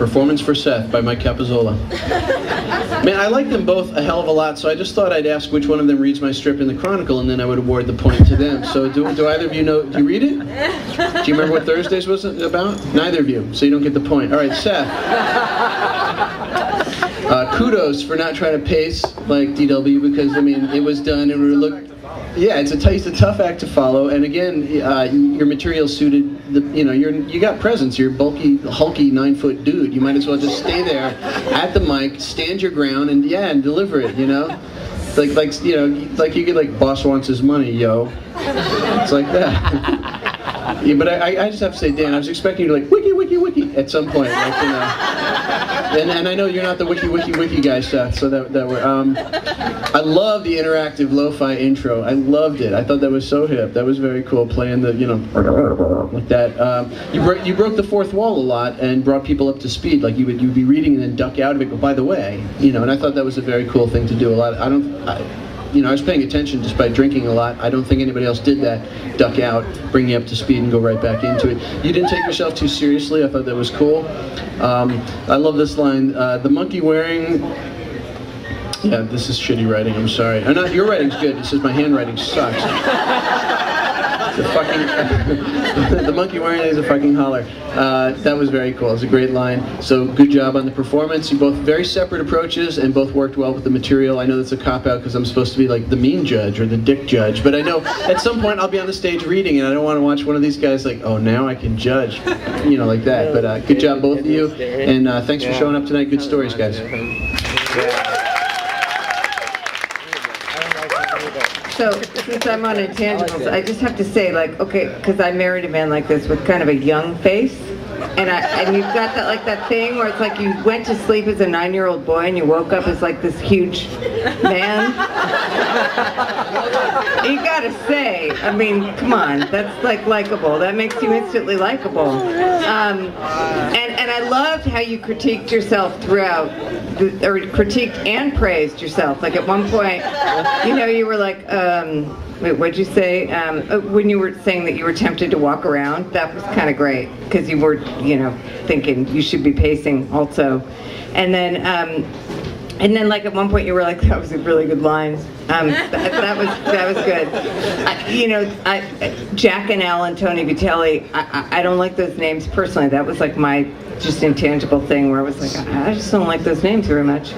Performance for Seth by Mike Capozzola. Man, I like them both a hell of a lot, so I just thought I'd ask which one of them reads my strip in the Chronicle, and then I would award the point to them. So do either of you know, do you read it? Do you remember what Thursdays was about? Neither of you, so you don't get the point. All right, Seth. Kudos for not trying to pace like DW, because, I mean, it was done and we looked... Yeah, it's a tough act to follow, and again, your material suited the, you got presence. You're a bulky, hulky 9-foot dude. You might as well just stay there at the mic, stand your ground, and deliver it. Like you get like boss wants his money, yo. It's like that. Yeah, but I just have to say, Dan, I was expecting you to like wiki wiki wiki at some point, like, and I know you're not the wiki wiki wiki guy, Seth. So that I love the interactive lo-fi intro. I loved it. I thought that was so hip. That was very cool, playing the like that. You broke the fourth wall a lot and brought people up to speed. Like you'd be reading and then duck out of it. Go, by the way, and I thought that was a very cool thing to do. I was paying attention despite drinking a lot. I don't think anybody else did that. Duck out, bring you up to speed, and go right back into it. You didn't take yourself too seriously. I thought that was cool. I love this line. The monkey wearing... Yeah, this is shitty writing. I'm sorry. Not your writing's good. It says my handwriting sucks. The monkey wearing is a fucking holler. That was very cool. It was a great line. So good job on the performance. You both very separate approaches and both worked well with the material. I know that's a cop-out because I'm supposed to be like the mean judge or the dick judge, but I know at some point I'll be on the stage reading and I don't want to watch one of these guys like, oh, now I can judge, like that. But good job, both of you, and thanks for showing up tonight. Good stories, guys. So, since I'm on intangibles, I just have to say, okay, because I married a man like this with kind of a young face, and you've got that thing where it's like you went to sleep as a 9-year-old boy and you woke up as like this huge man. You gotta say, I mean, come on, that's like likable. That makes you instantly likable. And I loved how you critiqued yourself throughout, or critiqued and praised yourself. Like at one point, you were like, wait, what'd you say? When you were saying that you were tempted to walk around, that was kind of great because you were, thinking you should be pacing also. And then like at one point you were like, that was a really good line. That was good. Jack and Al and Tony Vitelli, I don't like those names personally. That was like my just intangible thing where I was like, I just don't like those names very much.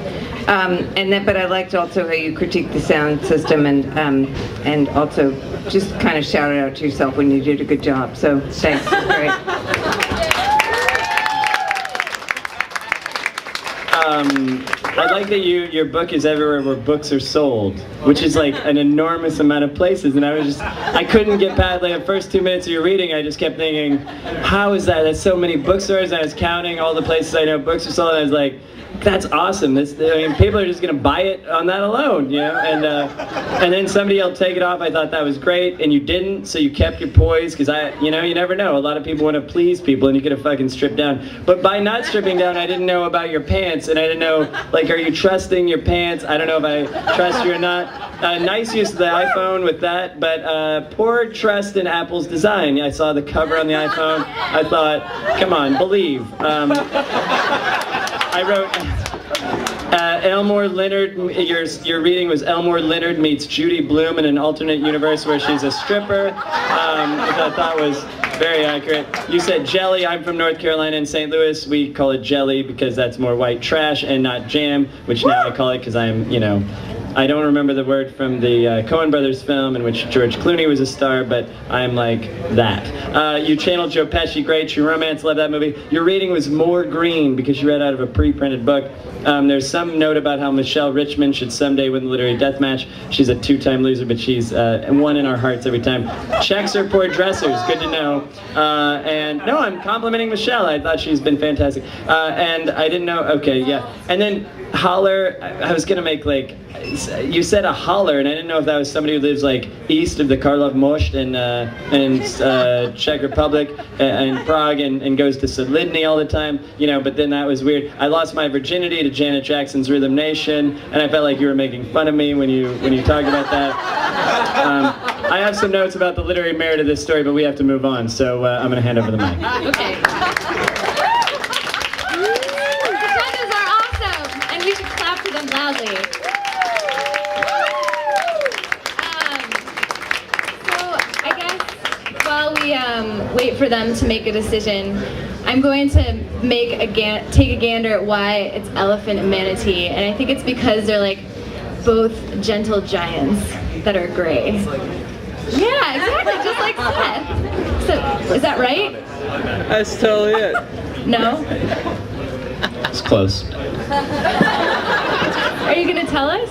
But I liked also how you critiqued the sound system and also just kind of shouted out to yourself when you did a good job. So thanks, it was great. I like that your book is everywhere where books are sold, which is like an enormous amount of places, and I couldn't get past like the first 2 minutes of your reading. I just kept thinking, how is that? That's so many bookstores, and I was counting all the places I know books are sold, and I was like, that's awesome. People are just going to buy it on that alone, and then somebody else take it off. I thought that was great, and you didn't, so you kept your poise, because you never know. A lot of people want to please people, and you could have fucking stripped down. But by not stripping down, I didn't know about your pants, and I didn't know, like, are you trusting your pants? I don't know if I trust you or not. Nice use of the iPhone with that, but poor trust in Apple's design. I saw the cover on the iPhone. I thought, come on, believe. I wrote, Elmore Leonard, your reading was Elmore Leonard meets Judy Blume in an alternate universe where she's a stripper, which I thought was very accurate. You said jelly. I'm from North Carolina and St. Louis. We call it jelly because that's more white trash and not jam, which now I call it because I'm, I don't remember the word from the Coen Brothers film in which George Clooney was a star, but I'm like that. You channeled Joe Pesci, great. True Romance, love that movie. Your reading was more green because you read out of a pre-printed book. There's some note about how Michelle Richmond should someday win the literary death match. She's a 2-time loser, but she's one in our hearts every time. Checks are poor dressers, good to know. And no, I'm complimenting Michelle. I thought she's been fantastic. And I didn't know, okay, yeah. And then holler, I was gonna make like, you said a holler, and I didn't know if that was somebody who lives like east of the Karlov Most in Czech Republic and Prague and goes to Solidny all the time, but then that was weird. I lost my virginity to Janet Jackson's Rhythm Nation, and I felt like you were making fun of me when you talked about that. I have some notes about the literary merit of this story, but we have to move on, so I'm going to hand over the mic. Okay. while we wait for them to make a decision, I'm going to take a gander at why it's elephant and manatee, and I think it's because they're like both gentle giants that are gray. Yeah, exactly, just like Seth. So, is that right? That's totally it. No? It's close. Are you gonna tell us?